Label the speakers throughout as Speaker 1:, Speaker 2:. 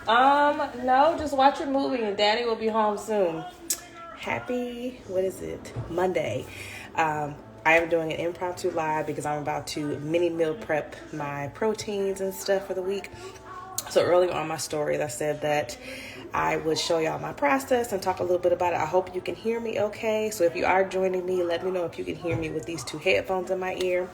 Speaker 1: No, just watch a movie and Daddy will be home soon. Happy, what is it? Monday. I am doing an impromptu live because I'm about to mini meal prep my proteins and stuff for the week. So earlier on my stories, I said that I would show y'all my process and talk a little bit about it. I hope you can hear me okay. So if you are joining me, let me know if you can hear me with these two headphones in my ear.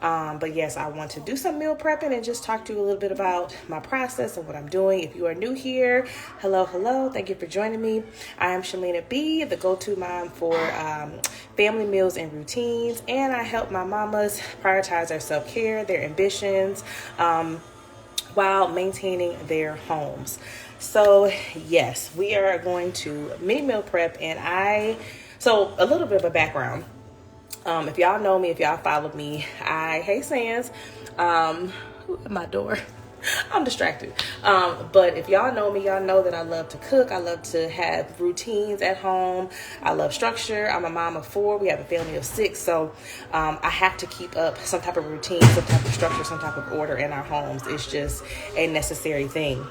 Speaker 1: But yes, I want to do some meal prepping and just talk to you a little bit about my process and what I'm doing. If you are new here, hello. Thank you for joining me. I am Shalina B, the go-to mom for family meals and routines. And I help my mamas prioritize their self-care, their ambitions, while maintaining their homes. So yes, we are going to mini meal prep, and so a little bit of a background. If y'all know me, if y'all followed me, hey Sans, who at my door? I'm distracted. But if y'all know me, y'all know that I love to cook. I love to have routines at home. I love structure. I'm a mom of 4. We have a family of 6. So I have to keep up some type of routine, some type of structure, some type of order in our homes. It's just a necessary thing.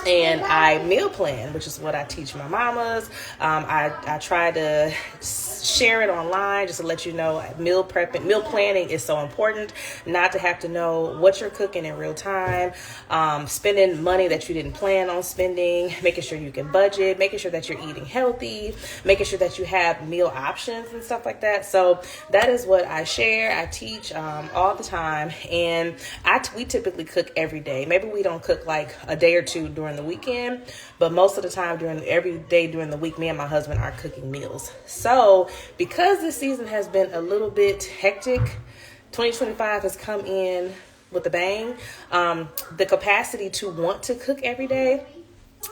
Speaker 1: And I meal plan, which is what I teach my mamas. I try to share it online just to let you know meal planning is so important. Not to have to know what you're cooking in real time, spending money that you didn't plan on spending, making sure you can budget, making sure that you're eating healthy, making sure that you have meal options and stuff like that. So that is what I share. I teach all the time, and we typically cook every day. Maybe we don't cook like a day or two during the weekend, but most of the time every day during the week, me and my husband are cooking meals. So because this season has been a little bit hectic, 2025 has come in with a bang. The capacity to want to cook every day,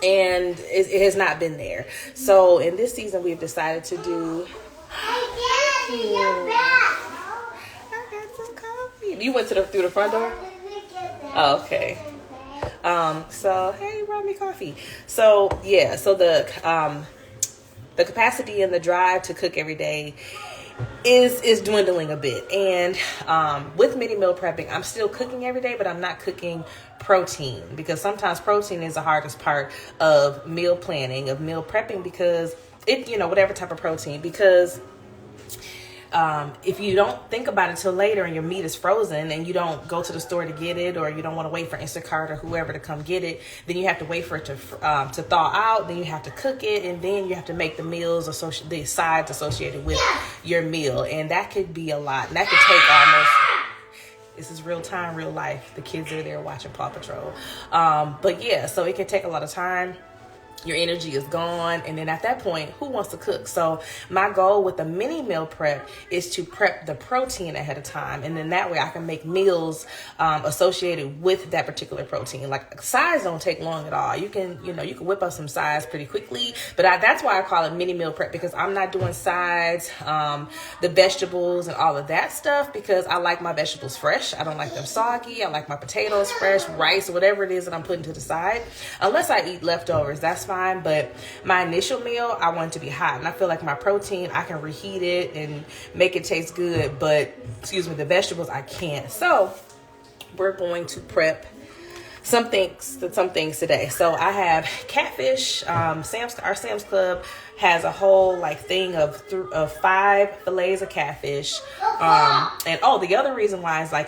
Speaker 1: and it has not been there. So in this season, we've decided to do. I got some coffee. You went through the front door? Oh, okay. So hey, brought me coffee. So yeah, so the capacity and the drive to cook every day is dwindling a bit. And with mini meal prepping, I'm still cooking every day, but I'm not cooking protein, because sometimes protein is the hardest part of meal planning, of meal prepping, because whatever type of protein, because if you don't think about it till later and your meat is frozen and you don't go to the store to get it, or you don't want to wait for Instacart or whoever to come get it, then you have to wait for it to thaw out. Then you have to cook it, and then you have to make the meals the sides associated with your meal, and that could be a lot. And that could take almost. This is real time, real life. The kids are there watching Paw Patrol. But yeah, so it can take a lot of time. Your energy is gone, and then at that point, who wants to cook? So my goal with the mini meal prep is to prep the protein ahead of time, and then that way I can make meals associated with that particular protein. Like sides don't take long at all. You can whip up some sides pretty quickly, but that's why I call it mini meal prep, because I'm not doing sides, the vegetables and all of that stuff, because I like my vegetables fresh. I don't like them soggy. I like my potatoes fresh, rice, whatever it is that I'm putting to the side. Unless I eat leftovers, that's fine. But my initial meal, I want it to be hot, and I feel like my protein, I can reheat it and make it taste good, but the vegetables I can't. So we're going to prep some things today. So I have catfish. Our Sam's Club has a whole thing of 5 fillets of catfish. And the other reason why is I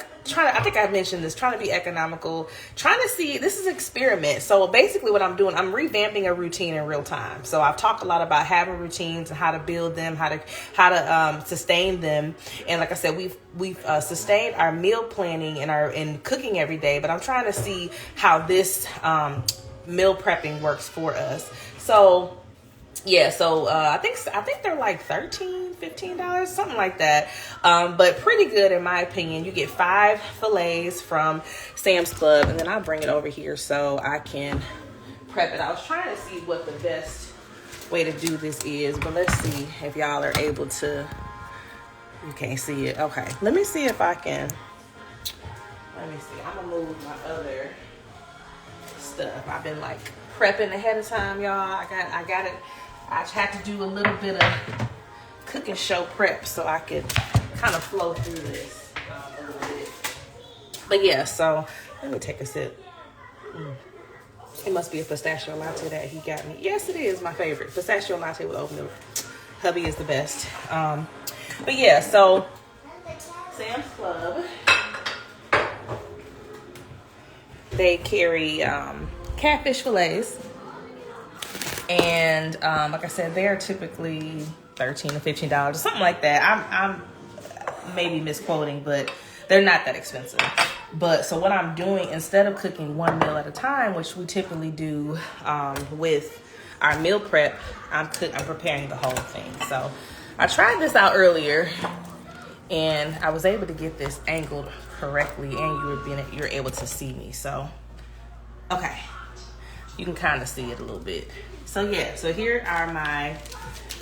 Speaker 1: think I mentioned this, trying to be economical, trying to see, this is an experiment. So basically what I'm doing, I'm revamping a routine in real time. So I've talked a lot about having routines and how to build them, how to sustain them. And like I said, we've sustained our meal planning and cooking every day, but I'm trying to see how this meal prepping works for us. So yeah, so I think they're like $13, $15, something like that. But pretty good in my opinion. You get 5 fillets from Sam's Club, and then I'll bring it over here so I can prep it. I was trying to see what the best way to do this is, but let's see if y'all are able to. You can't see it. Okay, let me see if I can. Let me see. I'm gonna move my other stuff. I've been prepping ahead of time, y'all. I got it. I had to do a little bit of cooking show prep so I could kind of flow through this a little bit. But yeah, so let me take a sip. It must be a pistachio latte that he got me. Yes, it is my favorite. Pistachio latte with oat milk. Hubby is the best. But yeah, so Sam's Club, they carry catfish fillets. And like I said, they're typically $13 to $15 or something like that. I'm maybe misquoting, but they're not that expensive. But so what I'm doing, instead of cooking one meal at a time, which we typically do with our meal prep, I'm preparing the whole thing. So I tried this out earlier, and I was able to get this angled correctly, and you're able to see me. So okay, you can kind of see it a little bit. So yeah, so here are my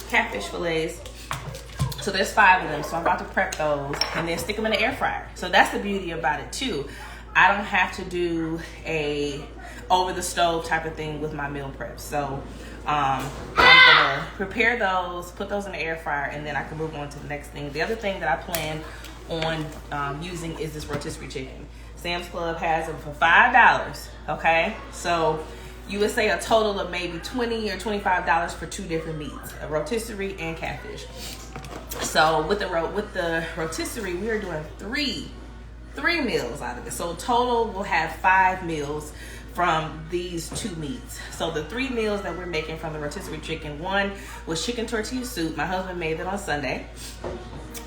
Speaker 1: catfish fillets. So there's 5 of them, so I'm about to prep those and then stick them in the air fryer. So that's the beauty about it too. I don't have to do a over the stove type of thing with my meal prep. So I'm gonna prepare those, put those in the air fryer, and then I can move on to the next thing. The other thing that I plan on using is this rotisserie chicken. Sam's Club has them for $5, okay? So you would say a total of maybe $20 or $25 for 2 different meats, a rotisserie and catfish. So with the rotisserie, we are doing three meals out of it. So total, we'll have 5 meals from these 2 meats. So the 3 meals that we're making from the rotisserie chicken, one was chicken tortilla soup. My husband made it on Sunday.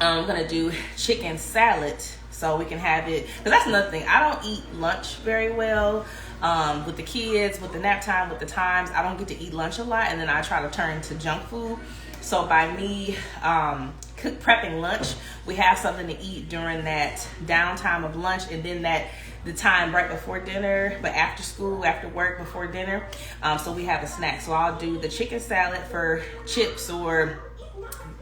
Speaker 1: I'm gonna do chicken salad so we can have it, because that's another thing. I don't eat lunch very well. With the kids, with the nap time, with the times, I don't get to eat lunch a lot, and then I try to turn to junk food. So by me prepping lunch, we have something to eat during that downtime of lunch, and then the time right before dinner, but after school, after work, before dinner. So we have a snack. So I'll do the chicken salad for chips, or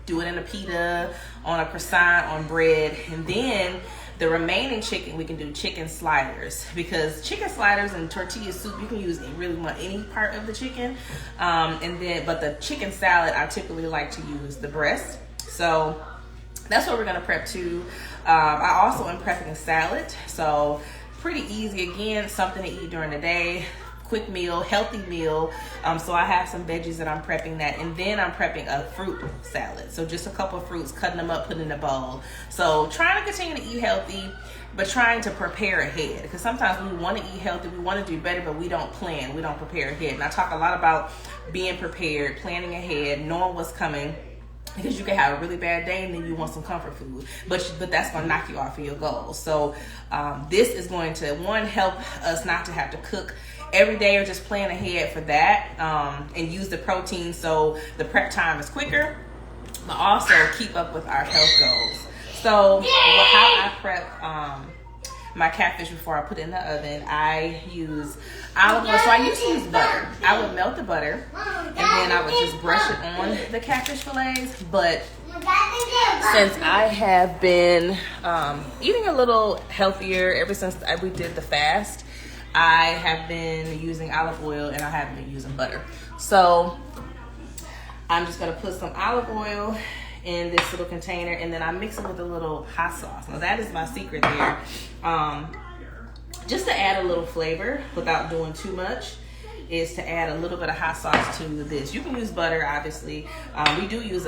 Speaker 1: do it in a pita, on a croissant, on bread, and then the remaining chicken, we can do chicken sliders, because chicken sliders and tortilla soup, you can use really any part of the chicken. But the chicken salad, I typically like to use the breast. So that's what we're gonna prep too. I also am prepping a salad. So pretty easy, again, something to eat during the day. Quick meal, healthy meal. So I have some veggies that I'm prepping that, and then I'm prepping a fruit salad. So just a couple of fruits, cutting them up, putting in a bowl. So trying to continue to eat healthy, but trying to prepare ahead, because sometimes we want to eat healthy, we want to do better, but we don't plan, we don't prepare ahead. And I talk a lot about being prepared, planning ahead, knowing what's coming, because you can have a really bad day and then you want some comfort food, but that's going to knock you off of your goals. So this is going to, one, help us not to have to cook every day, or just plan ahead for that, and use the protein so the prep time is quicker, but also keep up with our health goals. So how I prep my catfish before I put it in the oven, I use olive oil. So I used to use butter. I would melt the butter, and then I would just brush it on the catfish fillets. But since I have been eating a little healthier ever since we did the fast, I have been using olive oil, and I haven't been using butter. So I'm just gonna put some olive oil in this little container, and then I mix it with a little hot sauce. Now that is my secret there, just to add a little flavor without doing too much, is to add a little bit of hot sauce to this. You can use butter, obviously. We did use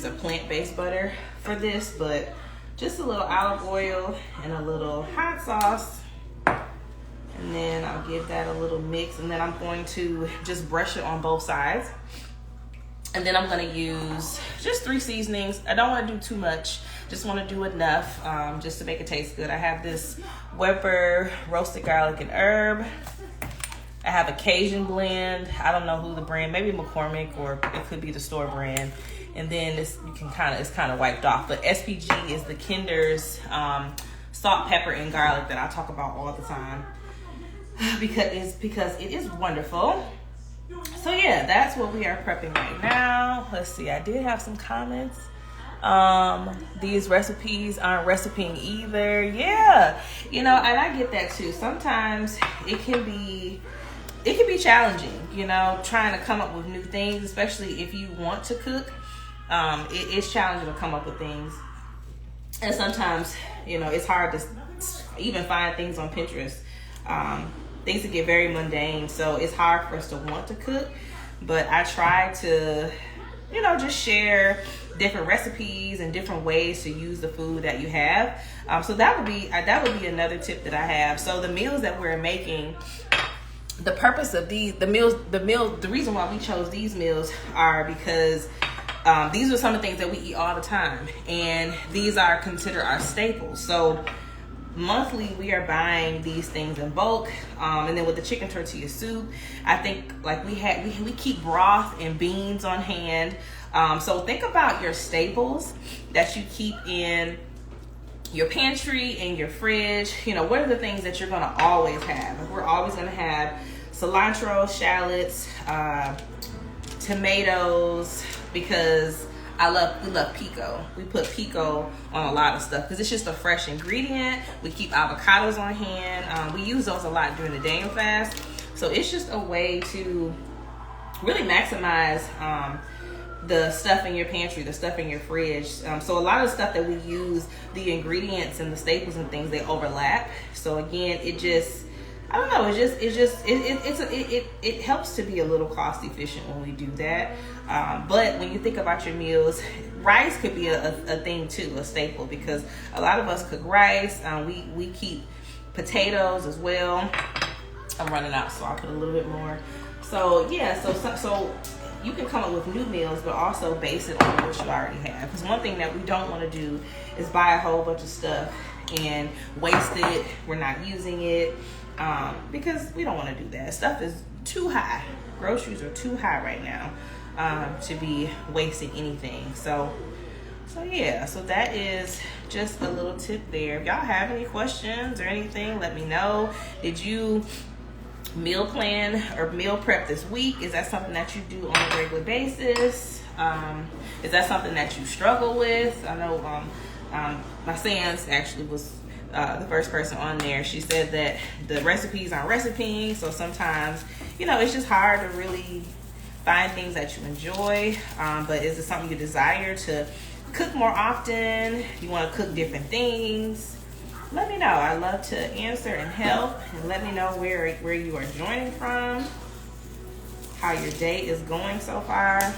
Speaker 1: a plant-based butter for this, but just a little olive oil and a little hot sauce. And then I'll give that a little mix, and then I'm going to just brush it on both sides. And then I'm going to use just 3 seasonings. I don't want to do too much, just want to do enough just to make it taste good. I have this Weber roasted garlic and herb. I have a Cajun blend. I don't know who the brand, maybe McCormick, or it could be the store brand. And then it's kind of wiped off. But SPG is the Kinder's salt, pepper, and garlic that I talk about all the time, because it is wonderful. So yeah, that's what we are prepping right now. Let's see, I did have some comments. These recipes aren't recipeing either. Yeah, and I get that too. Sometimes it can be challenging, trying to come up with new things, especially if you want to cook. It is challenging to come up with things, and sometimes it's hard to even find things on Pinterest. things that get very mundane. So it's hard for us to want to cook, but I try to, just share different recipes and different ways to use the food that you have. So that would be another tip that I have. So the meals that we're making, the purpose of the reason why we chose these meals are because these are some of the things that we eat all the time, and these are considered our staples. So monthly we are buying these things in bulk, and then with the chicken tortilla soup, I think like we keep broth and beans on hand. So think about your staples that you keep in your pantry and your fridge. What are the things that you're gonna always have? We're always gonna have cilantro, shallots, tomatoes, because we love pico. We put pico on a lot of stuff because it's just a fresh ingredient. We keep avocados on hand. We use those a lot during the Daniel fast. So it's just a way to really maximize the stuff in your pantry, the stuff in your fridge. So a lot of stuff that we use, the ingredients and the staples and things, they overlap. So again, it helps to be a little cost efficient when we do that. But when you think about your meals, rice could be a thing too, a staple, because a lot of us cook rice. We keep potatoes as well. I'm running out, so I'll put a little bit more. So yeah, so you can come up with new meals, but also base it on what you already have. Because one thing that we don't want to do is buy a whole bunch of stuff and waste it. We're not using it. Because we don't want to do that. Stuff is too high. Groceries are too high right now to be wasting anything. So yeah, so that is just a little tip there. If y'all have any questions or anything, let me know. Did you meal plan or meal prep this week? Is that something that you do on a regular basis? Is that something that you struggle with? I know my Sans actually was the first person on there. She said that the recipes aren't recipes, so sometimes it's just hard to really find things that you enjoy. But is it something you desire to cook more often? You want to cook different things? Let me know. I'd love to answer and help, and let me know where you are joining from, how your day is going so far.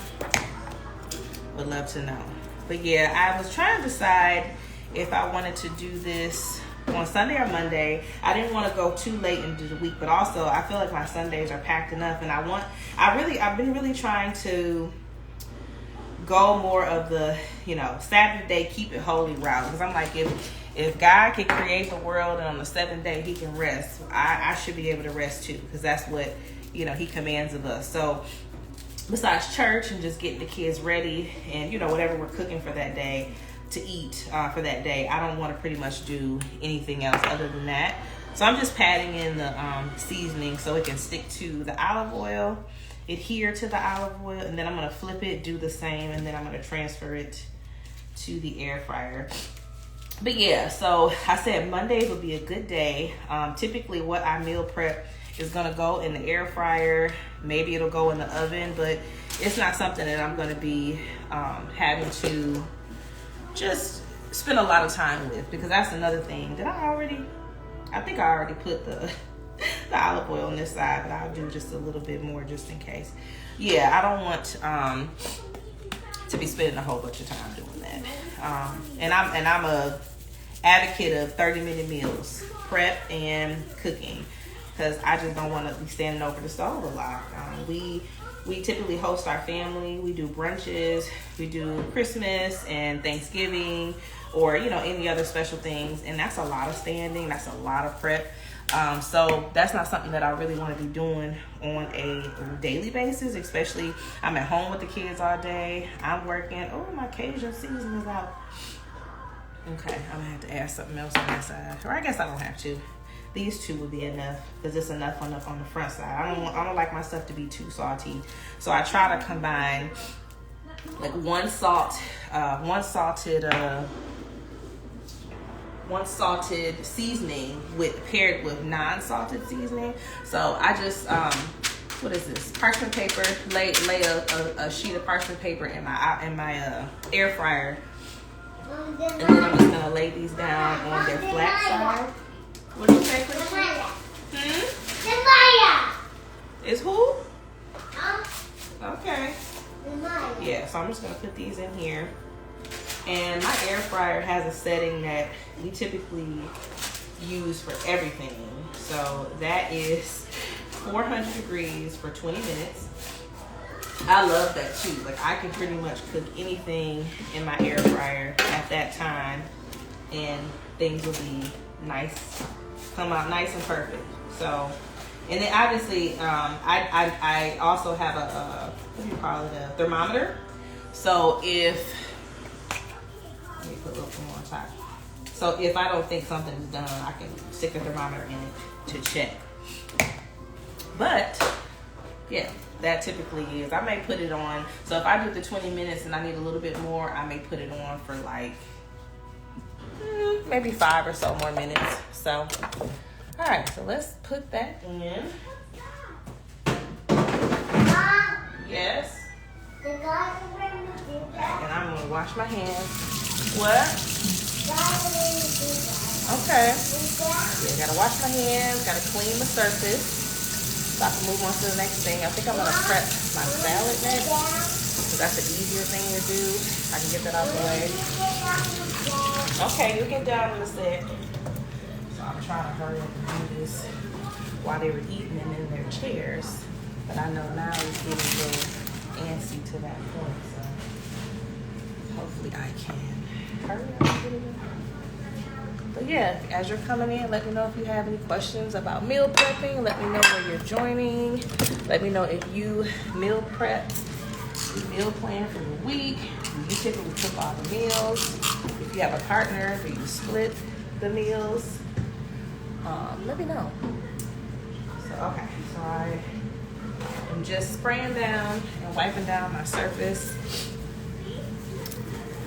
Speaker 1: Would love to know. But yeah, I was trying to decide if I wanted to do this on Sunday or Monday. I didn't want to go too late into the week, but also I feel like my Sundays are packed enough, and I've been really trying to go more of the, Saturday keep it holy route, because I'm like, if God can create the world and on the seventh day he can rest, I should be able to rest too, because that's what he commands of us. So besides church and just getting the kids ready and whatever we're cooking for that day to eat for that day, I don't want to pretty much do anything else other than that. So I'm just patting in the seasoning so it can stick to the olive oil, adhere to the olive oil, and then I'm going to flip it, do the same, and then I'm going to transfer it to the air fryer. But yeah, so I said Mondays would be a good day. Typically what I meal prep is going to go in the air fryer. Maybe it'll go in the oven, but it's not something that I'm going to be having to just spend a lot of time with, because that's another thing that I think I already put the olive oil on this side, but I'll do just a little bit more just in case. Yeah, I don't want to be spending a whole bunch of time doing that. And I'm a advocate of 30-minute meals, prep and cooking, because I just don't want to be standing over the stove a lot. We typically host our family. We do brunches. We do Christmas and Thanksgiving, or any other special things, and that's a lot of standing. That's a lot of prep. So that's not something that I really want to be doing on a daily basis, especially I'm at home with the kids all day. I'm working. Oh, my Cajun season is out. Okay, I'm gonna have to add something else on that side, or I guess I don't have to. These two would be enough, because it's enough on the front side. I don't like my stuff to be too salty, so I try to combine like one salted seasoning paired with non-salted seasoning. So I just what is this, parchment paper, lay a sheet of parchment paper in my air fryer, and then I'm just gonna lay these down on their flat side. What do you say, Christian? Is who? Okay. Yeah, so I'm just gonna put these in here. And my air fryer has a setting that we typically use for everything. So that is 400 degrees for 20 minutes. I love that too. Like I can pretty much cook anything in my air fryer at that time and things will be nice, come out nice and perfect. So, and then obviously I also have a, what do you call it, a thermometer. So if, let me put a little more on top. So if I don't think something is done, I can stick the thermometer in it to check. But yeah, that typically is. I may put it on. So if I do the 20 minutes and I need a little bit more, I may put it on for like maybe 5 or so more minutes. So, all right, so let's put that in. Yes. And I'm gonna wash my hands. What? Okay. Yeah, gotta wash my hands, gotta clean the surface. So I can move on to the next thing. I think I'm gonna prep my salad next, because that's an easier thing to do. I can get that out the way. Okay, you get down in a sec. So I'm trying to hurry up and do this while they were eating and in their chairs. But I know now it's getting a little antsy to that point. So hopefully I can hurry up and get it in. But yeah, as you're coming in, let me know if you have any questions about meal prepping. Let me know where you're joining. Let me know if you meal prep, you meal plan for the week. Do you typically cook all the meals? If you have a partner, do you split the meals? Let me know. So, okay, so I am just spraying down and wiping down my surface.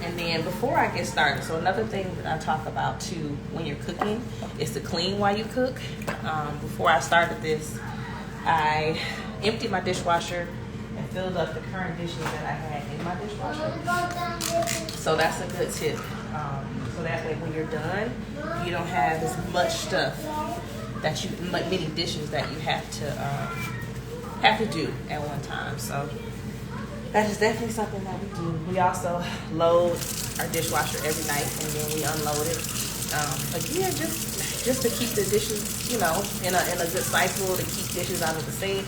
Speaker 1: And then before I get started, so another thing that I talk about too when you're cooking is to clean while you cook. Before I started this, I emptied my dishwasher and filled up the current dishes that I had in my dishwasher. So that's a good tip. So that way when you're done, you don't have as much stuff that you, like many dishes that you have to do at one time. So that is definitely something that we do. We also load our dishwasher every night and then we unload it. Again, just to keep the dishes, you know, in a good cycle, to keep dishes out of the sink.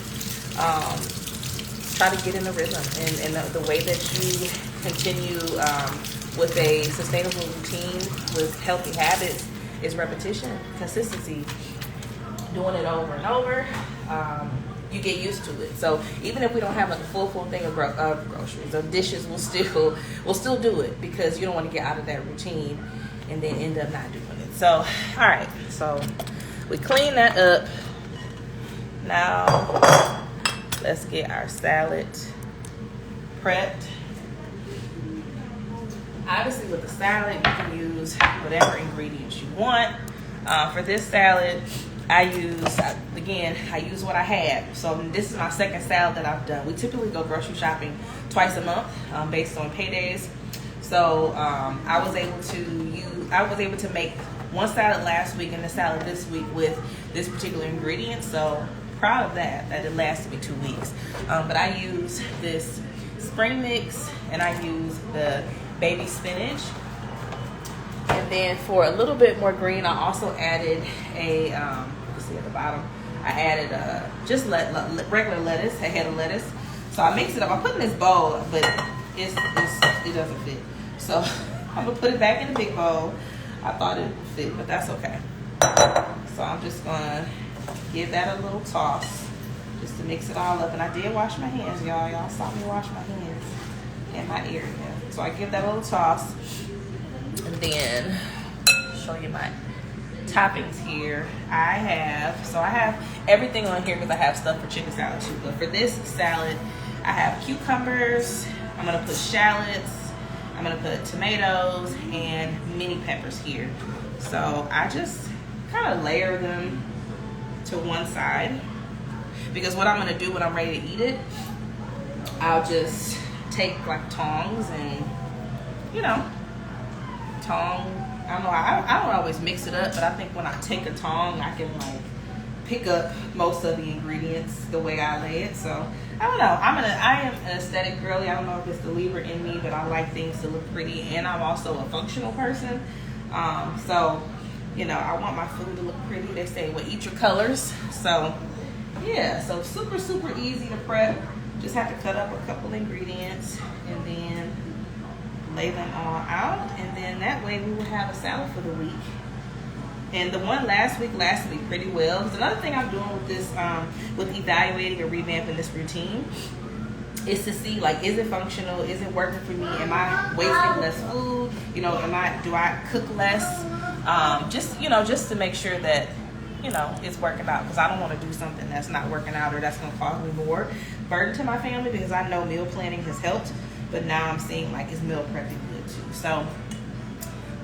Speaker 1: Try to get in the rhythm, and the way that you continue with a sustainable routine with healthy habits is repetition, consistency, doing it over and over. You get used to it. So even if we don't have like a full thing of groceries or dishes, we'll still do it, because you don't want to get out of that routine and then end up not doing it. So all right, so we clean that up. Now let's get our salad prepped. Obviously with the salad, you can use whatever ingredients you want. For this salad, I use what I have. So this is my second salad that I've done. We typically go grocery shopping twice a month based on paydays. So I was able to make one salad last week and a salad this week with this particular ingredient. So proud of that it lasted me 2 weeks. But I use this spring mix and I use the baby spinach. And then for a little bit more green, I also added a, you see at the bottom, I added just regular lettuce, a head of lettuce. So I mix it up. I put it in this bowl, but it doesn't fit. So I'm gonna put it back in the big bowl. I thought it would fit, but that's okay. So I'm just gonna give that a little toss just to mix it all up. And I did wash my hands, y'all. Y'all saw me wash my hands in my area. So I give that a little toss. And then show you my toppings here. I have everything on here because I have stuff for chicken salad too. But for this salad, I have cucumbers. I'm gonna put shallots. I'm gonna put tomatoes and mini peppers here. So I just kind of layer them to one side, because what I'm gonna do when I'm ready to eat it, I'll just take like tongs and, you know, I don't know, I don't always mix it up, but I think when I take a tong, I can like pick up most of the ingredients the way I lay it. So I don't know. I am an aesthetic girly. I don't know if it's the Libra in me, but I like things to look pretty, and I'm also a functional person. So you know, I want my food to look pretty. They say, well, eat your colors. So yeah, so super, super easy to prep. Just have to cut up a couple ingredients and then lay them all out, and then that way we will have a salad for the week. And the one last week lasted me pretty well. Because another thing I'm doing with this, with evaluating or revamping this routine, is to see, like, is it functional? Is it working for me? Am I wasting less food? You know, do I cook less? Just to make sure that, you know, it's working out. Because I don't want to do something that's not working out or that's going to cause me more burden to my family, because I know meal planning has helped. But now I'm seeing, like, is meal prepping good too. So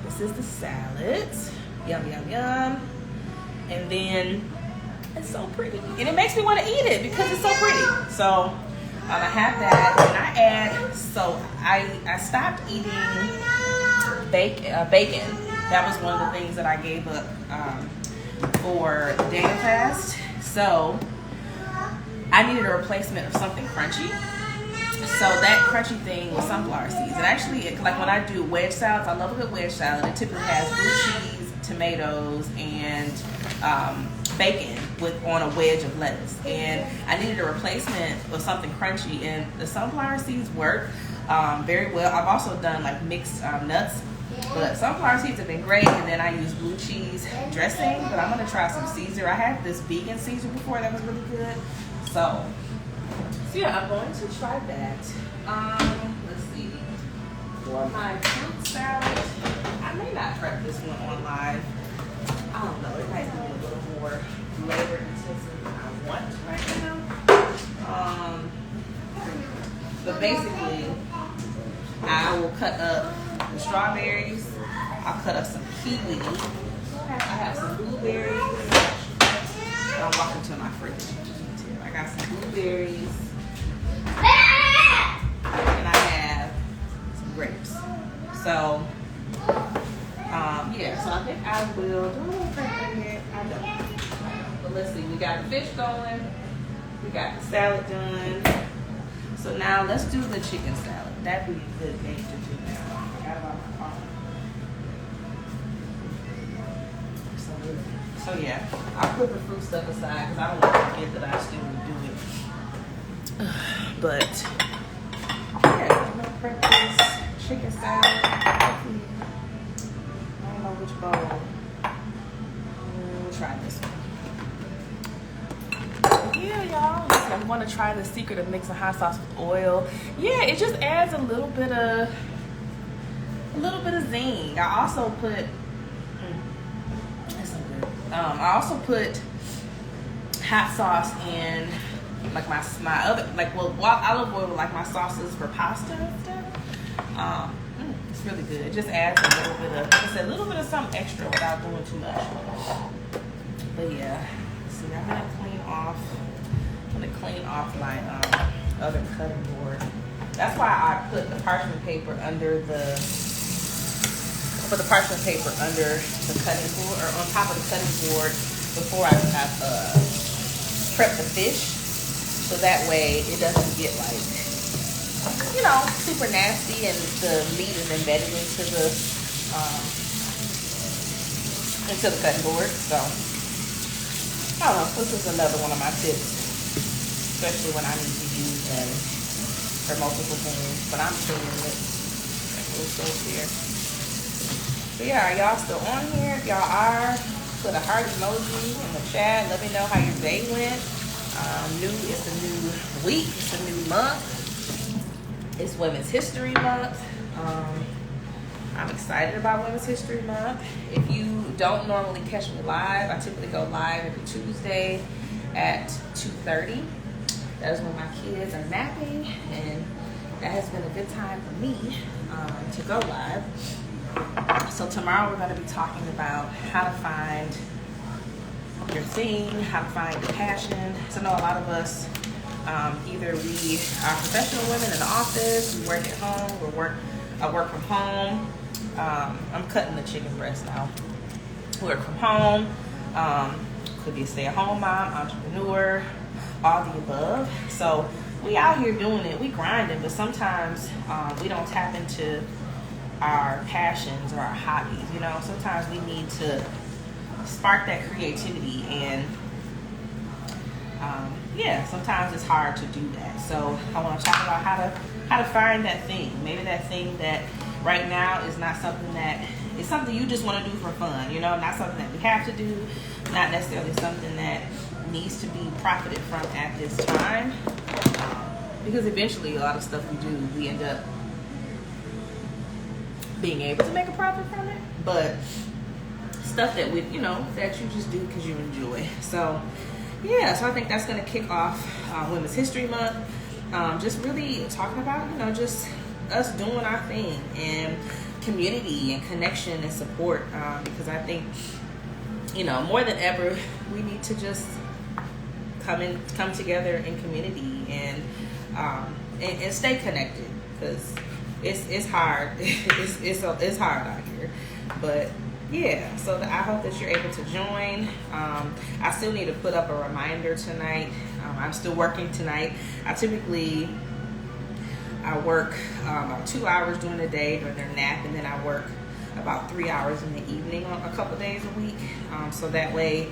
Speaker 1: this is the salad. Yum, yum, yum. And then it's so pretty. And it makes me want to eat it because it's so pretty. So I have that. And I add, so I stopped eating bacon. That was one of the things that I gave up for Daniel fast. So I needed a replacement of something crunchy. So that crunchy thing was sunflower seeds. And actually, like when I do wedge salads, I love a good wedge salad. It typically has blue cheese, tomatoes, and bacon on a wedge of lettuce. And I needed a replacement of something crunchy, and the sunflower seeds work very well. I've also done like mixed nuts, but sunflower seeds have been great. And then I use blue cheese dressing, but I'm gonna try some Caesar. I had this vegan Caesar before that was really good. So yeah, I'm going to try that. Let's see. For my fruit salad, I may not prep this one on live. I don't know. It might be a little more labor intensive than I want right now. But basically, I will cut up the strawberries. I'll cut up some kiwi. I have some blueberries. I'll walk into my fridge. I got some blueberries. And I have some grapes. So, yeah, so I think I will. Do I want to prep it yet? I don't. But let's see. We got the fish going. We got the salad done. So now let's do the chicken salad. That'd be a good thing to do now. I forgot about my phone. So yeah, I'll put the fruit stuff aside because I don't want to forget that I still do it. But yeah, I'm gonna prep this chicken salad. I don't know which bowl. We'll try this one. Yeah, y'all. I'm gonna try the secret of mixing hot sauce with oil. Yeah, it just adds a little bit of zing. I also put that's so good. I also put hot sauce in like my other, like, well, olive oil, like my sauces for pasta and stuff. It's really good. It just adds a little bit of, like I said, a little bit of something extra without doing too much. But yeah, see, I'm gonna clean off my other cutting board. That's why I put the parchment paper under the cutting board, or on top of the cutting board before I prep the fish. So that way it doesn't get like, you know, super nasty and the meat is embedded into the cutting board. So I don't know, this is another one of my tips, especially when I need to use them for multiple things. But I'm cleaning it. We'll go here. So yeah, are y'all still on here? If y'all are, put a heart emoji in the chat. Let me know how your day went. It's a new week, it's a new month. It's Women's History Month. I'm excited about Women's History Month. If you don't normally catch me live, I typically go live every Tuesday at 2:30. That is when my kids are napping, and that has been a good time for me to go live. So tomorrow we're going to be talking about how to find your thing, how to find your passion. So I know a lot of us, either we are professional women in the office, we work at home, I work from home. I'm cutting the chicken breast now. We work from home. could be a stay-at-home mom, entrepreneur, all the above. So we out here doing it, we grinding, but sometimes we don't tap into our passions or our hobbies. You know, sometimes we need to spark that creativity, and sometimes it's hard to do that. So I want to talk about how to find that thing. Maybe that thing that right now is not something that it's something you just want to do for fun. You know, not something that we have to do, not necessarily something that needs to be profited from at this time. Because eventually, a lot of stuff we do, we end up being able to make a profit from it. But stuff that that you just do because you enjoy. So so I think that's going to kick off Women's History Month. Just really talking about, just us doing our thing, and community and connection and support, because I think, more than ever, we need to just come together in community and stay connected, because it's hard. it's hard out here, but so I hope that you're able to join. I still need to put up a reminder tonight. I'm still working tonight. I work about 2 hours during the day during their nap, and then I work about 3 hours in the evening on a couple days a week. So that way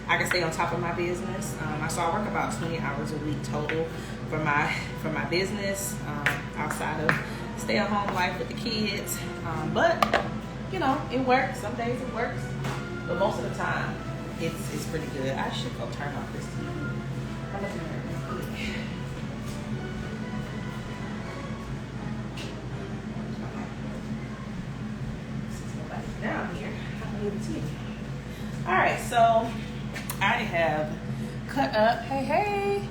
Speaker 1: I can stay on top of my business. So I work about 20 hours a week total for my business, outside of stay-at-home life with the kids. But it works. Some days it works, but most of the time it's pretty good. I should go turn off this TV. I'm looking at it real quick. Since nobody's down here, I'm gonna leave the TV. All right, so I have cut up. Hey.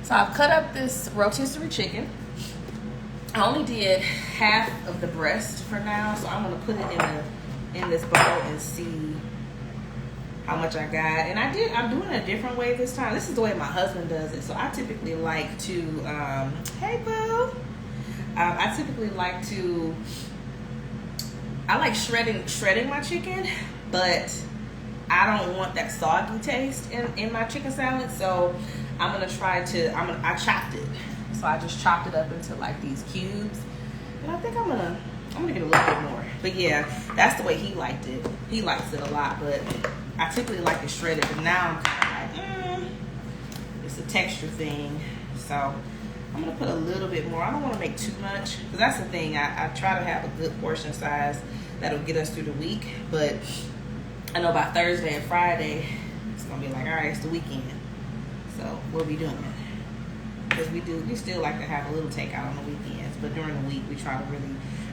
Speaker 1: So I've cut up this rotisserie chicken. I only did half of the breast for now, so I'm gonna put it in this bowl and see how much I got. And I'm doing it a different way this time. This is the way my husband does it. So I typically like to, hey boo. I typically like to, I like shredding my chicken, but I don't want that soggy taste in my chicken salad. So I'm gonna I chopped it. So I just chopped it up into like these cubes, and I think I'm gonna get a little bit more. But yeah, that's the way he liked it. He likes it a lot, but I typically like it shredded. But now I'm kind of like, it's a texture thing. So I'm gonna put a little bit more. I don't want to make too much, because that's the thing. I try to have a good portion size that'll get us through the week. But I know by Thursday and Friday, it's gonna be like, all right, it's the weekend, so we'll be doing it. Because we still like to have a little takeout on the weekends, but during the week we try to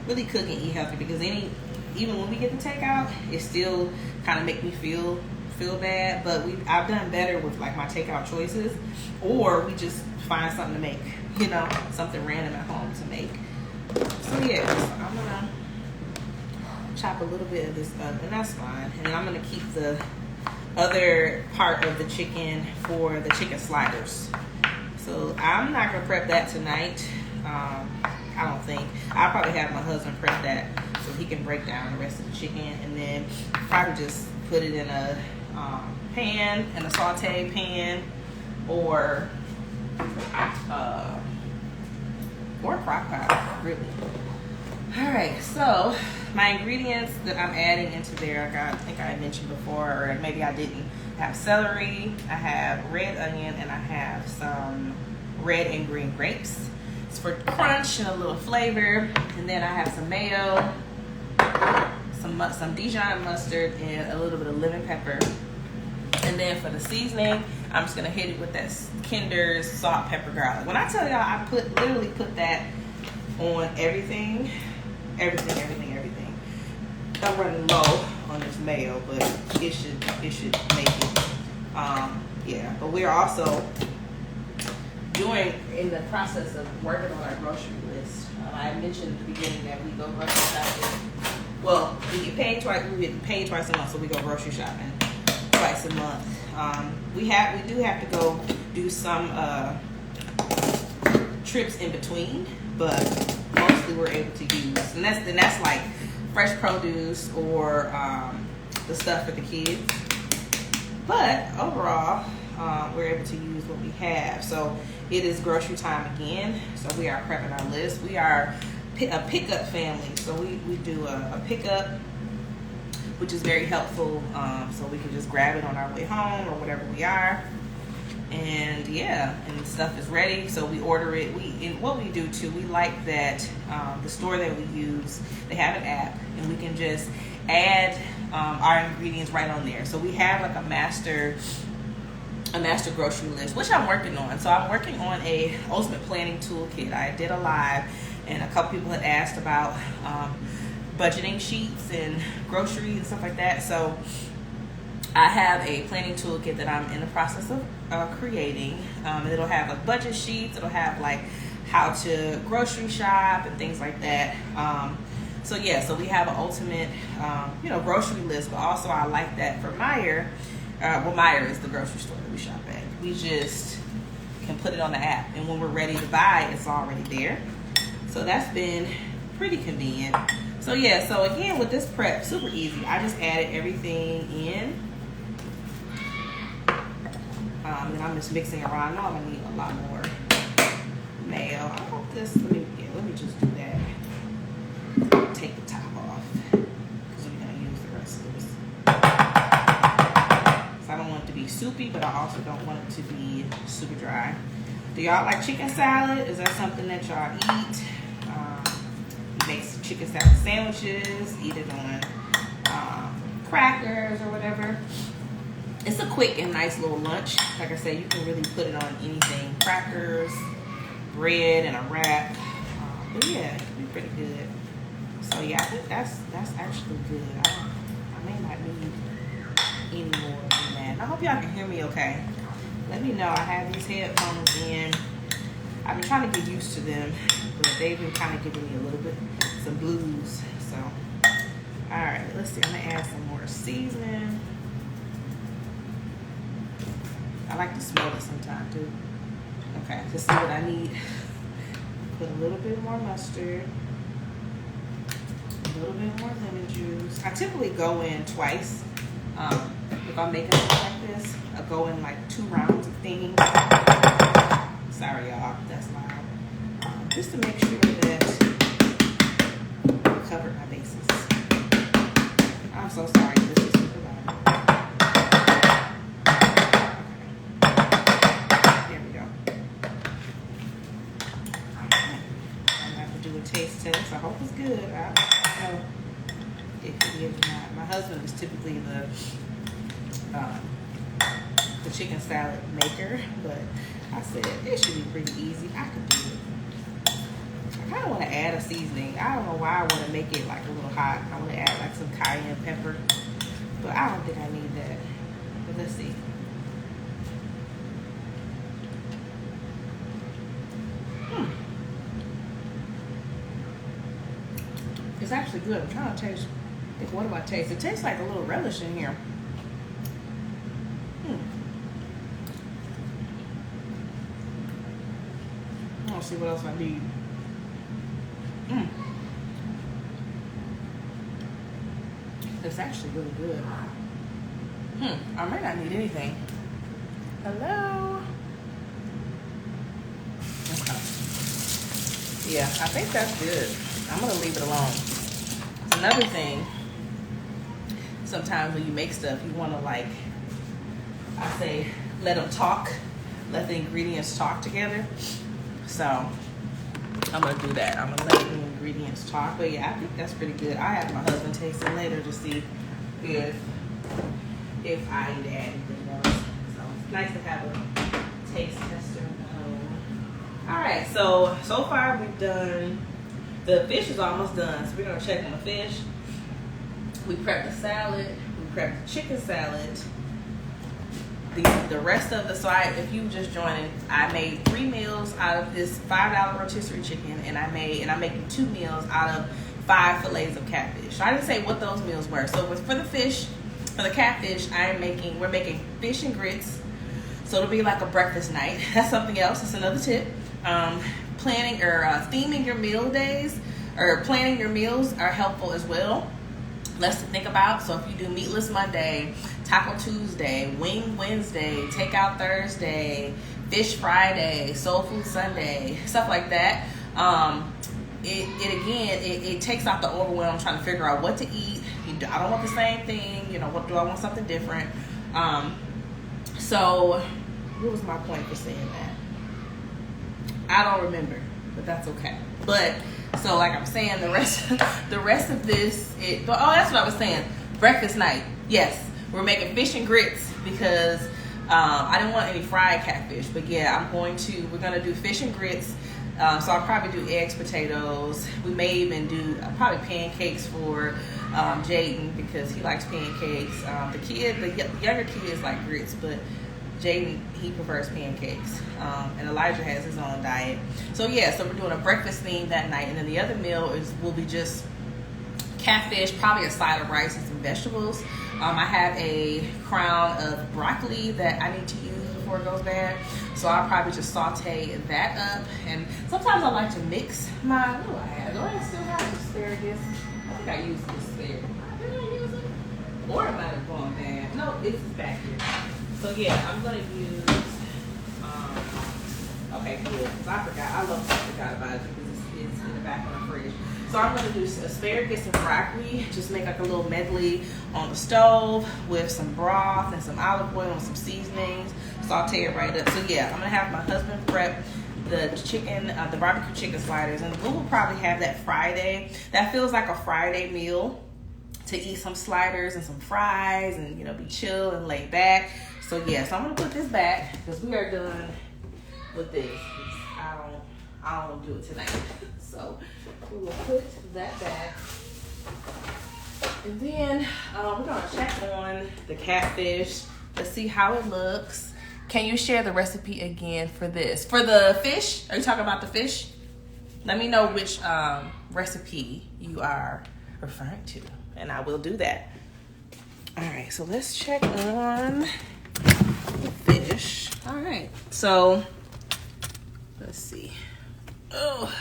Speaker 1: really cook and eat healthy, because even when we get the takeout, it still kind of make me feel bad. But I've done better with like my takeout choices, or we just find something to make, something random at home to make. So I'm gonna chop a little bit of this up, and that's fine. And then I'm gonna keep the other part of the chicken for the chicken sliders. So I'm not gonna prep that tonight. I don't think. I'll probably have my husband prep that so he can break down the rest of the chicken, and then probably just put it in a pan, in a saute pan, or a crock pot, really. All right, so my ingredients that I'm adding into there, I think I mentioned before, or maybe I didn't. I have celery, I have red onion, and I have some red and green grapes. It's for crunch and a little flavor. And then I have some mayo, some Dijon mustard, and a little bit of lemon pepper. And then for the seasoning, I'm just gonna hit it with that Kinder's salt, pepper, garlic. When I tell y'all, I literally put that on everything. I'm running low on this mayo, but it should make it. But we're also in the process of working on our grocery list. I mentioned at the beginning that we go grocery shopping. Well, we get paid twice. We get paid twice a month, so we go grocery shopping twice a month. We do have to go do some trips in between, but mostly we're able to use, and that's like fresh produce or the stuff for the kids. But overall, we're able to use what we have. So it is grocery time again. So we are prepping our list. We are a pickup family. So we do a pickup, which is very helpful. So we can just grab it on our way home or whatever we are. And yeah, and stuff is ready. So we order it. And what we do too, we like that the store that we use, they have an app, and we can just add our ingredients right on there. So we have like a master grocery list, which I'm working on. So I'm working on a ultimate planning toolkit. I did a live, and a couple people had asked about budgeting sheets and groceries and stuff like that. So I have a planning toolkit that I'm in the process of creating. It'll have like budget sheets. It'll have like how to grocery shop and things like that. So we have an ultimate, grocery list. But also I like that for Meijer. Meijer is the grocery store that we shop at. We just can put it on the app, and when we're ready to buy, it's already there. So that's been pretty convenient. So again, with this prep, super easy. I just added everything in. And I'm just mixing around. I know I'm gonna need a lot more mayo. I hope this. Let me just do that. Take the top off because we're gonna use the rest of this. So I don't want it to be soupy, but I also don't want it to be super dry. Do y'all like chicken salad? Is that something that y'all eat? Make some chicken salad sandwiches. Eat it on crackers or whatever. It's a quick and nice little lunch. Like I said, you can really put it on anything. Crackers, bread, and a wrap. But yeah, it can be pretty good. So yeah, I think that's actually good. I may not need any more than that. I hope y'all can hear me okay. Let me know. I have these headphones in. I've been trying to get used to them, but they've been kind of giving me a little bit, some blues. So, all right, let's see. I'm gonna add some more seasoning. I like to smell it sometimes too. Okay, to see what I need. Put a little bit more mustard, a little bit more lemon juice. I typically go in twice. If I'm making something like this, I go in like 2 rounds of things. Sorry, y'all, that's loud. Just to make sure that I covered my bases. I'm so sorry. This is super loud. Taste test. I hope it's good. I don't know if it is or not. My husband is typically the chicken salad maker, but I said it should be pretty easy. I could do it. I kind of want to add a seasoning. I don't know why I want to make it like a little hot. I want to add like some cayenne pepper, but I don't think I need that. But let's see. It's actually good. I'm trying to taste. What do I taste? It tastes like a little relish in here. I don't see what else I need. It's actually really good. I might not need anything. Hello. Okay. Yeah, I think that's good. I'm gonna leave it alone. Another thing, sometimes when you make stuff, you wanna let them talk, let the ingredients talk together. So I'm gonna do that. I'm gonna let the ingredients talk. But yeah, I think that's pretty good. I have my husband taste it later to see if I need to add anything else. So it's nice to have a taste tester in the home. All right, so far we've done. The fish is almost done, so we're gonna check on the fish. We prepped the salad. We prepped the chicken salad. The rest of if you just joining, I made 3 meals out of this $5 rotisserie chicken, and I'm making 2 meals out of 5 fillets of catfish. So I didn't say what those meals were. So for the catfish, we're making fish and grits. So it'll be like a breakfast night. That's something else. That's another tip. Planning or theming your meal days or planning your meals are helpful as well. Less to think about. So if you do meatless Monday, Taco Tuesday, Wing Wednesday, Takeout Thursday, Fish Friday, Soul Food Sunday, stuff like that. It takes out the overwhelm trying to figure out what to eat. I don't want the same thing. What do I want? Something different. So what was my point for saying that? I don't remember, but that's okay. But so like I'm saying, the rest of this, that's what I was saying. Breakfast night. Yes, we're making fish and grits because I didn't want any fried catfish. But yeah, we're gonna do fish and grits. So I'll probably do eggs, potatoes. We may even do probably pancakes for Jaden because he likes pancakes. The younger kids like grits, but Jaden, he prefers pancakes. And Elijah has his own diet. So yeah, so we're doing a breakfast theme that night. And then the other meal will be just catfish, probably a side of rice and some vegetables. I have a crown of broccoli that I need to use before it goes bad. So I'll probably just saute that up. And sometimes I like to mix my, what do I have? Do I still have asparagus? I think I used this asparagus. Did I use it? Or it might have gone bad. No, it's back here. So yeah, I'm gonna use, okay, cool, because I forgot about it because it's in the back of the fridge. So I'm gonna do asparagus and broccoli, just make like a little medley on the stove with some broth and some olive oil and some seasonings, saute it right up. So yeah, I'm gonna have my husband prep the chicken, the barbecue chicken sliders, and we will probably have that Friday. That feels like a Friday meal to eat some sliders and some fries and be chill and laid back. So yeah, so I'm gonna put this back because we are done with this. I don't do it tonight. So we will put that back. And then we're gonna check on the catfish. Let's see how it looks. Can you share the recipe again for this? For the fish? Are you talking about the fish? Let me know which recipe you are referring to, and I will do that. All right, so let's check on the fish. All right, so let's see. Oh,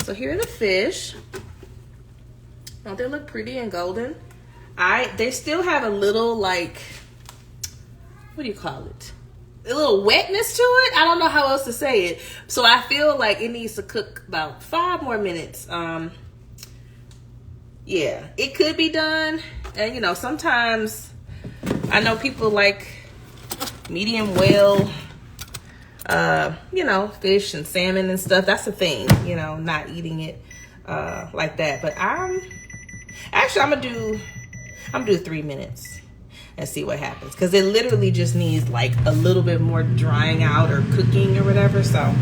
Speaker 1: so here are the fish. Don't they look pretty and golden? They still have a little, like, what do you call it? A little wetness to it. I don't know how else to say it. So I feel like it needs to cook about 5 more minutes. Yeah, it could be done. And sometimes I know people like medium well, fish and salmon and stuff. That's the thing, not eating it like that. But I'm gonna do 3 minutes and see what happens, because it literally just needs like a little bit more drying out or cooking or whatever. So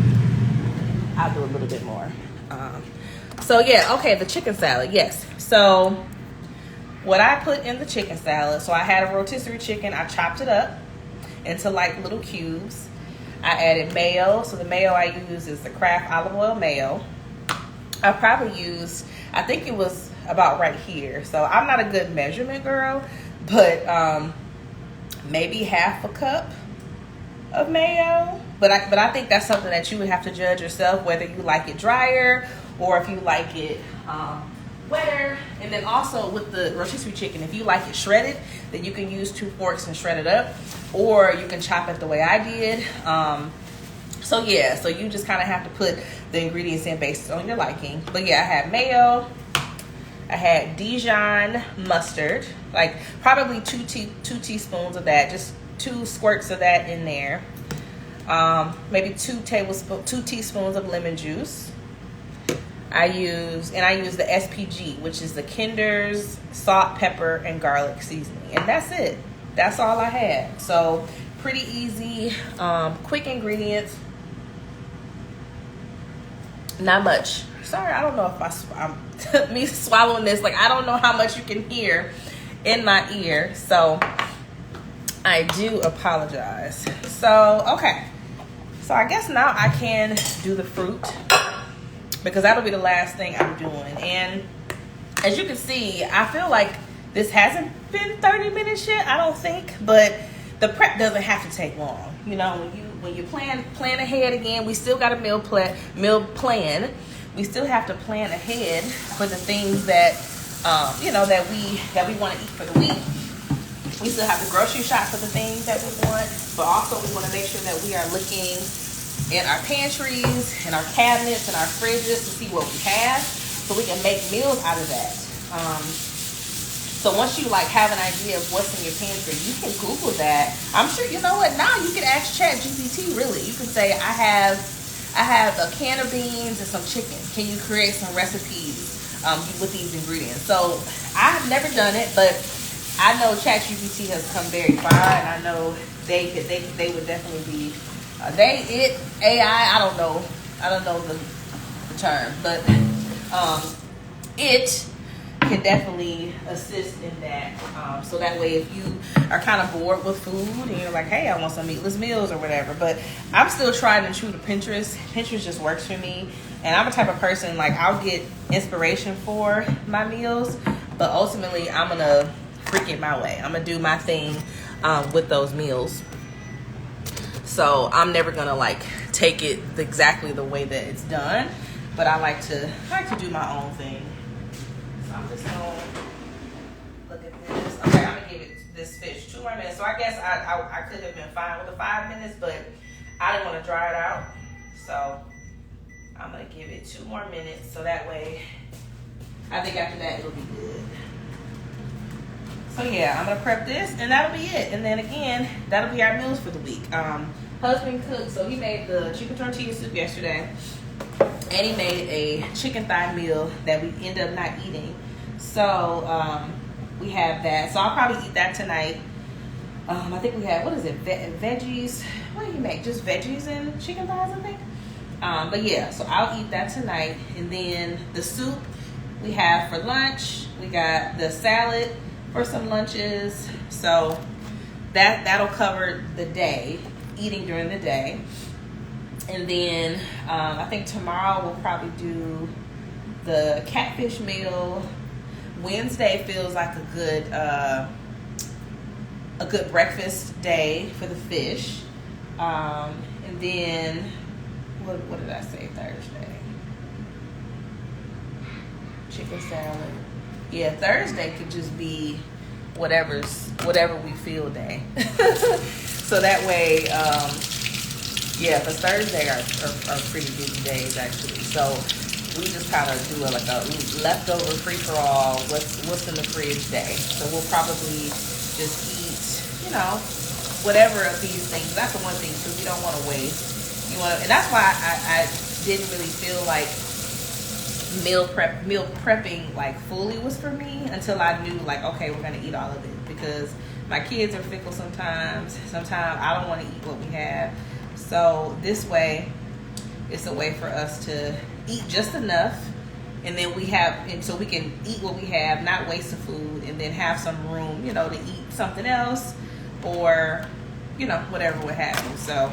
Speaker 1: I'll do a little bit more. So yeah, okay, the chicken salad, yes. So what I put in the chicken salad, so I had a rotisserie chicken. I chopped it up into like little cubes. I added mayo. So the mayo I use is the Kraft olive oil mayo. I probably used, I think it was about right here. So I'm not a good measurement girl, but maybe half a cup of mayo. But I think that's something that you would have to judge yourself, whether you like it drier or if you like it wetter. And then also with the rotisserie chicken, if you like it shredded, then you can use 2 forks and shred it up, or you can chop it the way I did. So yeah, so you just kind of have to put the ingredients in based on your liking. But yeah, I had mayo, I had Dijon mustard, like probably 2 teaspoons of that, just 2 squirts of that in there. Maybe 2 teaspoons of lemon juice. I use the SPG, which is the Kinder's salt, pepper, and garlic seasoning. And that's it. That's all I had. So pretty easy, quick ingredients. Not much. Sorry, I don't know if I'm me swallowing this. Like, I don't know how much you can hear in my ear. So I do apologize. So, okay. So I guess now I can do the fruit, because that'll be the last thing I'm doing. And as you can see, I feel like this hasn't been 30 minutes yet, I don't think, but the prep doesn't have to take long. When you plan ahead again, we still got a meal plan. We still have to plan ahead for the things that that we want to eat for the week. We still have the grocery shop for the things that we want, but also we want to make sure that we are looking in our pantries and our cabinets and our fridges to see what we have, so we can make meals out of that. So once you like have an idea of what's in your pantry, you can Google that. I'm sure, you know what, now you can ask ChatGPT. Really, you can say, I have a can of beans and some chicken. Can you create some recipes with these ingredients? So I've never done it, but I know ChatGPT has come very far, and I know they would definitely be AI. I don't know the term, but it can definitely assist in that. So that way, if you are kind of bored with food and you're like, hey, I want some meatless meals or whatever, but I'm still trying to true to Pinterest. Pinterest just works for me, and I'm a type of person, like, I'll get inspiration for my meals, but ultimately I'm gonna freak it my way. I'm gonna do my thing with those meals. So I'm never gonna like take it exactly the way that it's done, but I like to do my own thing. So I'm just gonna look at this. Okay, I'm gonna give it this fish 2 more minutes. So I guess I could have been fine with the 5 minutes, but I didn't want to dry it out. So I'm gonna give it 2 more minutes, so that way I think after that it'll be good. So yeah, I'm gonna prep this, and that'll be it. And then again, that'll be our meals for the week. Husband cooked, so he made the chicken tortilla soup yesterday, and he made a chicken thigh meal that we end up not eating. So we have that. So I'll probably eat that tonight. I think we have, what is it, veggies? What do you make? Just veggies and chicken thighs, I think. But yeah, so I'll eat that tonight. And then the soup we have for lunch. We got the salad for some lunches. So that'll cover the day, eating during the day. And then I think tomorrow we'll probably do the catfish meal. Wednesday feels like a good breakfast day for the fish. And then what did I say Thursday? Chicken salad. Yeah, Thursday could just be whatever we feel day. So that way, yeah, because Thursday are pretty busy days actually. So we just kind of do a leftover free for all. What's in the fridge day? So we'll probably just eat, whatever of these things. That's the one thing too. We don't want to waste. And that's why I didn't really feel like meal prepping like fully was for me until I knew like, okay, we're gonna eat all of it, because my kids are fickle sometimes. Sometimes I don't want to eat what we have. So this way, it's a way for us to eat just enough, and then so we can eat what we have, not waste the food, and then have some room, to eat something else, or whatever would happen. So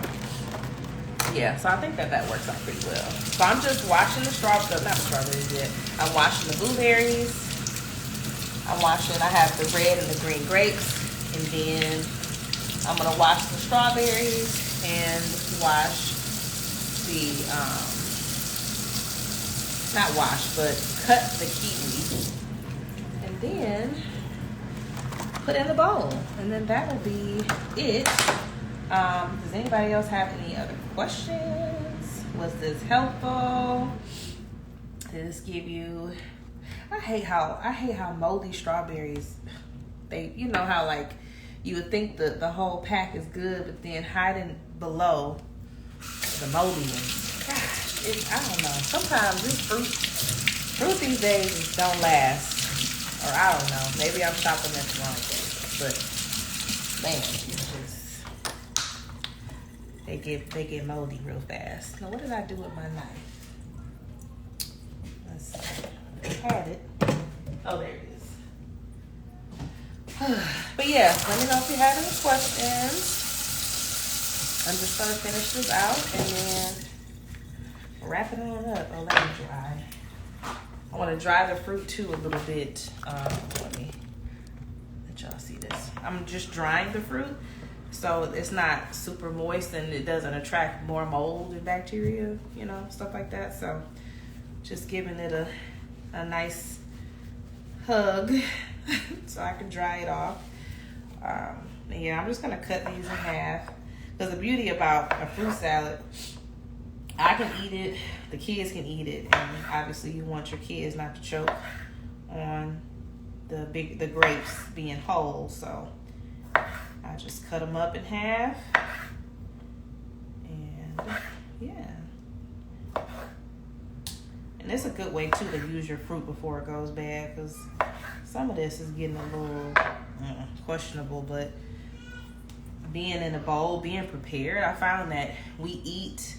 Speaker 1: yeah, so I think that works out pretty well. So I'm just washing the strawberries yet. I'm washing the blueberries. I have the red and the green grapes. And then I'm going to wash the strawberries and wash cut the kiwi. And then put in the bowl. And then that'll be it. Does anybody else have any other questions? Was this helpful? Did this give you? I hate how moldy strawberries. They, how like you would think the whole pack is good, but then hiding below the moldy ones. Gosh, I don't know. Sometimes this fruit these days don't last, or I don't know. Maybe I'm shopping at the wrong place, but man, it's just. They get moldy real fast. Now, what did I do with my knife? Let's see. I had it. Oh, there it is. But yeah, let me know if you have any questions. I'm just going to finish this out and then wrap it on up. Oh, let me dry. I want to dry the fruit too a little bit. Let me let y'all see this. I'm just drying the fruit, so it's not super moist and it doesn't attract more mold and bacteria, stuff like that. So just giving it a nice hug so I can dry it off. Yeah, I'm just gonna cut these in half. Because the beauty about a fruit salad, I can eat it, the kids can eat it, and obviously you want your kids not to choke on the grapes being whole. So I just cut them up in half, and yeah. And it's a good way too to use your fruit before it goes bad, because some of this is getting a little questionable, but being in a bowl, being prepared, I found that we eat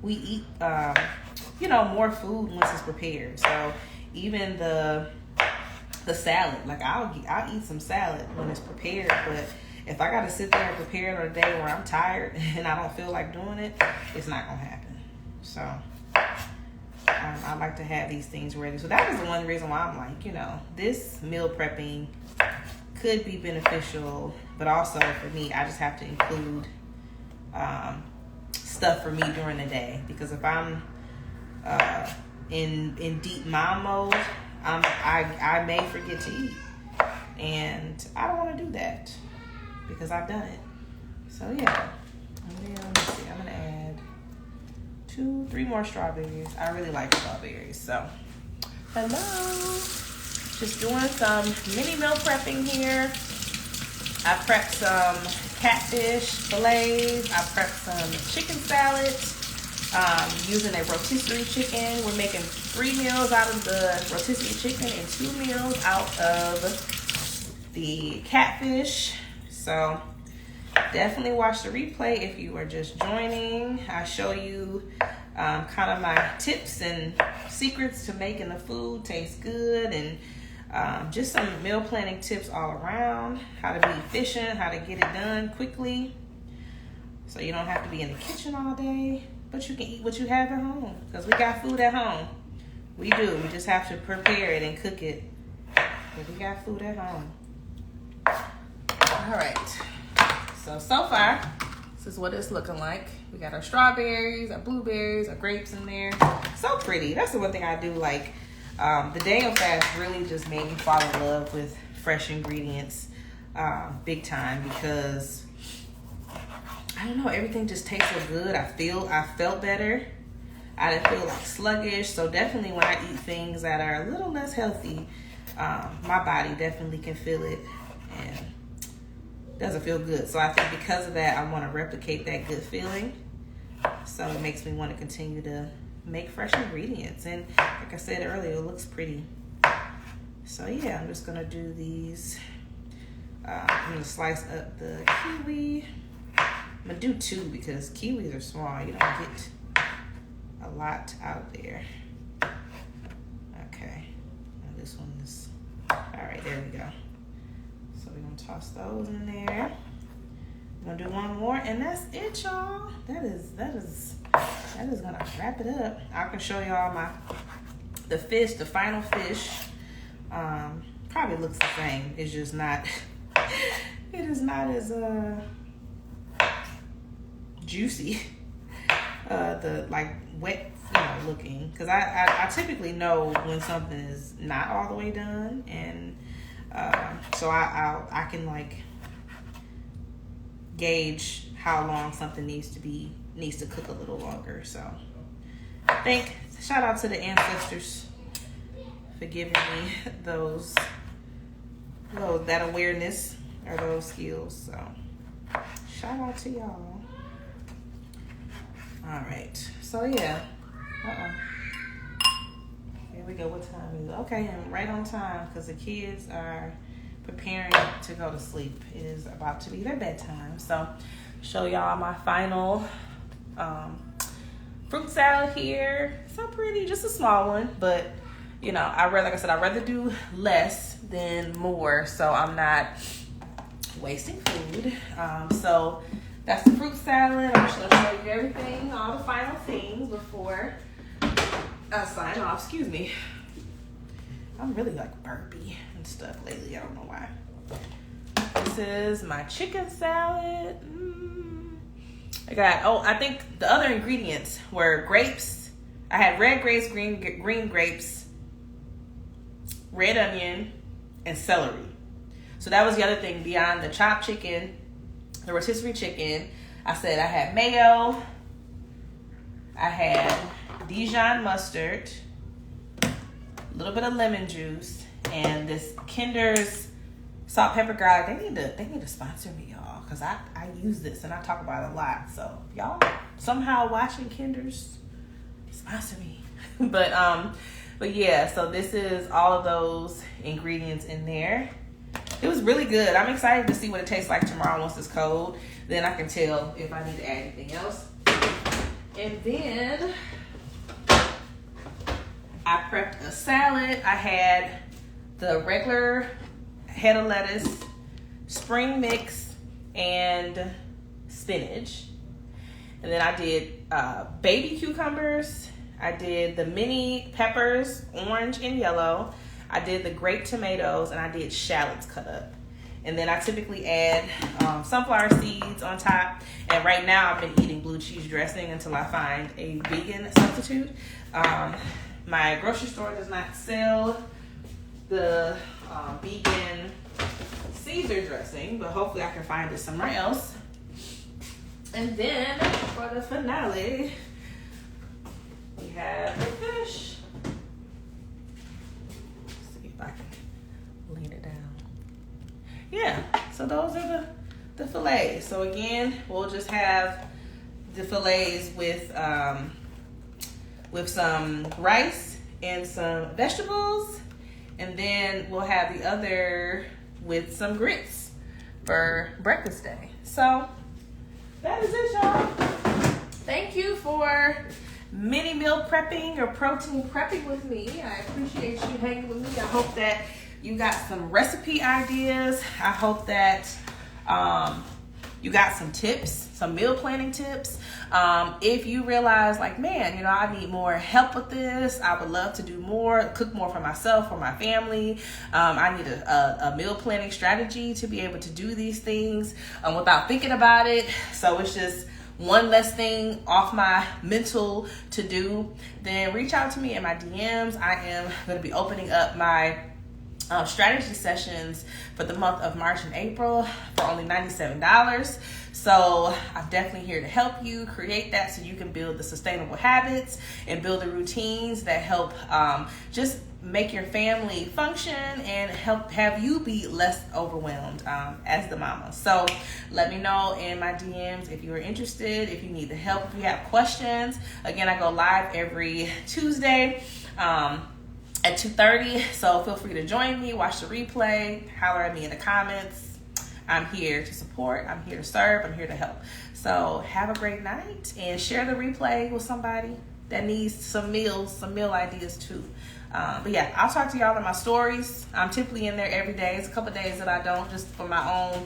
Speaker 1: more food once it's prepared. So even the salad, like I'll eat some salad when it's prepared, but if I gotta sit there and prepare it on a day where I'm tired and I don't feel like doing it, it's not gonna happen. So I like to have these things ready. So that is the one reason why I'm like, this meal prepping could be beneficial, but also for me, I just have to include stuff for me during the day, because if I'm in deep mom mode, I may forget to eat, and I don't want to do that because I've done it. So yeah, and then let's see, I'm gonna add 2-3 more strawberries. I really like strawberries. So hello, just doing some mini meal prepping here. I prepped some catfish fillets. I prepped some chicken salad using a rotisserie chicken. We're making 3 meals out of the rotisserie chicken and 2 meals out of the catfish. So definitely watch the replay if you are just joining. I show you kind of my tips and secrets to making the food taste good, and just some meal planning tips all around, how to be efficient, how to get it done quickly, so you don't have to be in the kitchen all day, but you can eat what you have at home, because we got food at home. We do. We just have to prepare it and cook it, but we got food at home. All right. So far, this is what it's looking like. We got our strawberries, our blueberries, our grapes in there. So pretty. That's the one thing I do like. The Daniel fast really just made me fall in love with fresh ingredients big time, because I don't know, everything just tastes so good. I felt better. I didn't feel like sluggish. So definitely when I eat things that are a little less healthy, my body definitely can feel it and doesn't feel good. So I think because of that, I want to replicate that good feeling. So it makes me want to continue to make fresh ingredients, and like I said earlier, it looks pretty. So yeah, I'm just gonna do these. I'm gonna slice up the kiwi. I'm gonna do 2 because kiwis are small. You don't get a lot out there. Okay, now this one is all right. There we go. So we're gonna toss those in there. I'm gonna do one more, and that's it, y'all. That is gonna wrap it up. I can show y'all the fish, the final fish. Probably looks the same. It's just not. It is not as juicy. The like wet, looking. Because I typically know when something is not all the way done, and so I can like gauge how long something needs to cook a little longer. So shout out to the ancestors for giving me that awareness or those skills. So shout out to y'all. All right, so yeah. Here we go. What time is it? Okay, and right on time, because the kids are preparing to go to sleep. It is about to be their bedtime. So show y'all my final fruit salad here. So pretty, just a small one, but I'd rather do less than more, so I'm not wasting food. So that's the fruit salad. I'm just gonna show you everything, all the final things before I sign off. Excuse me. I'm really like burpy and stuff lately. I don't know why. This is my chicken salad. I think the other ingredients were grapes. I had red grapes, green grapes, red onion, and celery. So that was the other thing. Beyond the chopped chicken, the rotisserie chicken, I said I had mayo, I had Dijon mustard, a little bit of lemon juice, and this Kinder's salt, pepper, garlic. They need to sponsor me, y'all, because I use this and I talk about it a lot. So if y'all somehow watching Kinder's, sponsor me. But yeah, so this is all of those ingredients in there. It was really good. I'm excited to see what it tastes like tomorrow once it's cold. Then I can tell if I need to add anything else. And then I prepped a salad. I had the regular head of lettuce, spring mix, and spinach. And then I did baby cucumbers. I did the mini peppers, orange and yellow. I did the grape tomatoes, and I did shallots cut up. And then I typically add sunflower seeds on top. And right now I've been eating blue cheese dressing until I find a vegan substitute. My grocery store does not sell the vegan Caesar dressing, but hopefully I can find it somewhere else. And then for the finale, we have the fish. Let's see if I can lean it down. Yeah, so those are the fillets. So again, we'll just have the fillets with some rice and some vegetables, and then we'll have the other with some grits for breakfast day. So that is it, y'all. Thank you for mini meal prepping or protein prepping with me. I appreciate you hanging with me. I hope that you got some recipe ideas. I hope that you got some tips, some meal planning tips. If you realize like, man, I need more help with this. I would love to do more, cook more for myself, for my family. I need a meal planning strategy to be able to do these things without thinking about it. So it's just one less thing off my mental to do. Then reach out to me in my DMs. I am going to be opening up my strategy sessions for the month of March and April for only $97. So I'm definitely here to help you create that so you can build the sustainable habits and build the routines that help just make your family function and help have you be less overwhelmed as the mama. So let me know in my DMs if you are interested, if you need the help, if you have questions. Again, I go live every Tuesday at 2:30, so feel free to join me, watch the replay, holler at me in the comments. I'm here to support, I'm here to serve, I'm here to help. So have a great night and share the replay with somebody that needs some meal ideas too. But yeah, I'll talk to y'all in my stories. I'm typically in there every day. It's a couple of days that I don't, just for my own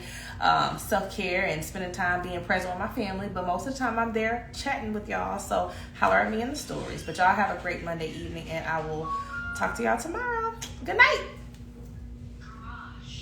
Speaker 1: self-care and spending time being present with my family. But most of the time I'm there chatting with y'all. So holler at me in the stories. But y'all have a great Monday evening, and I will talk to y'all tomorrow. Good night.